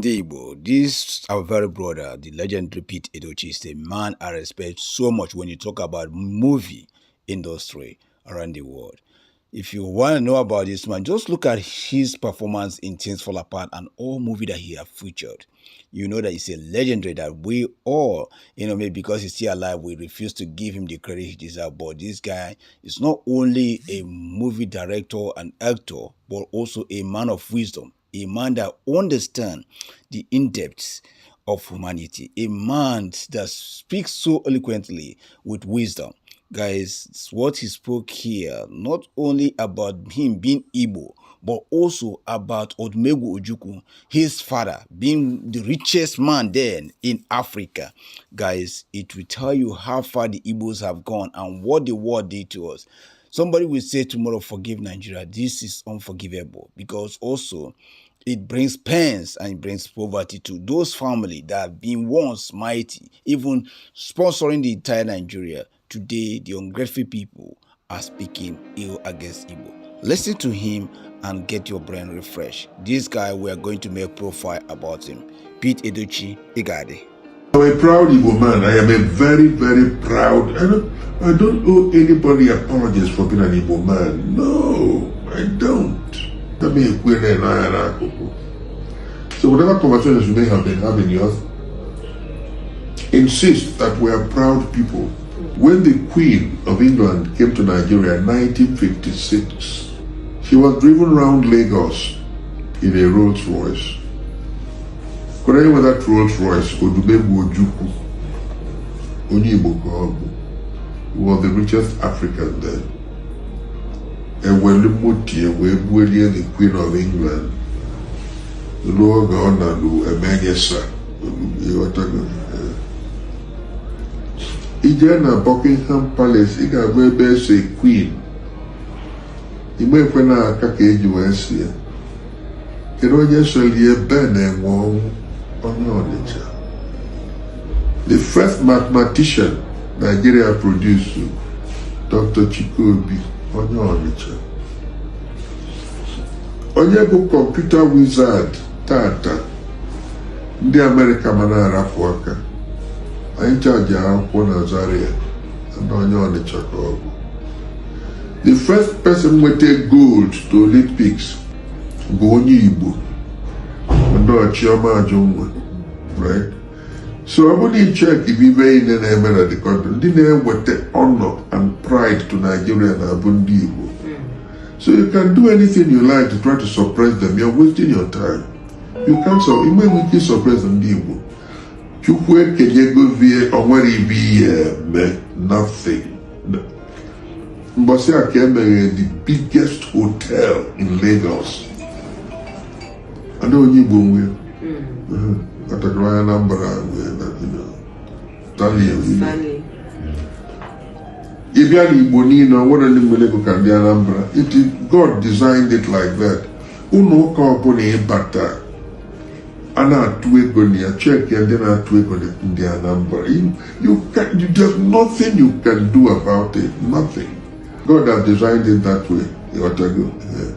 Igbo, this our very brother, the legendary Pete Edochie, is a man I respect so much when you talk about movie industry around the world. If you want to know about this man, just look at his performance in Things Fall Apart and all movie that he have featured. You know that he's a legendary that we all, maybe because he's still alive, we refuse to give him the credit he deserves. But this guy is not only a movie director and actor, but also a man of wisdom, a man that understands the in-depth of humanity, a man that speaks so eloquently with wisdom. Guys, what he spoke here, not only about him being Igbo, but also about Odumegwu Ojukwu, his father, being the richest man then in Africa. Guys, it will tell you how far the Igbos have gone and what the war did to us. Somebody will say tomorrow, forgive Nigeria. This is unforgivable because also it brings pains and it brings poverty to those families that have been once mighty, even sponsoring the entire Nigeria. Today, the ungrateful people are speaking ill against Igbo. Listen to him and get your brain refreshed. This guy, we are going to make a profile about him. Pete Edochie, Igade. I'm a proud Igbo man. I am a very, very proud. I don't owe anybody apologies for being an Igbo man. No, I don't. So whatever conversations you may have been having, yours, insist that we are proud people. When the Queen of England came to Nigeria in 1956, she was driven around Lagos in a Rolls Royce. Could anyone with that Rolls Royce, Odumegwu Ojukwu, Onyibo, he was the richest African then. And when we the Queen of England, the Lord Governor, Emmanuel, Ijana Buckingham Palace, Iga Webe say Queen. Ime kwena kaka ejiwesi ya. Keroje solie bene wong onyonecha. The first mathematician Nigeria produced, Dr. Chikobi onyonecha. Onye bụ computer wizard tata. Ndị America mana arafu aka. Anyị charge akwụkwọ na Zaria and onye Ọnịcha ka ọ bụ. The first person with a gold to Olympics bụ onye Igbo, ndị Ọchịọma Ajunwa, right? So I want to check if you may in the country, ndị na-eweta honor and pride to Nigeria na bụ ndị Igbo. So you can do anything you like to try to suppress them. You're wasting your time. You can't suppress ndị Igbo. Chukwe Kenyego Vie Onwere Ibi nothing. Mbasi Akeme, the biggest hotel in Lagos. I know you go at a grand number, Stanley. Ibiani Bonino, what a little can be a number. God designed it like that. Uno company bata. Ana tuegonia check and then I tuegonia their number. There's nothing you can do about it. Nothing. God has designed it that way. You ought to go. Yeah.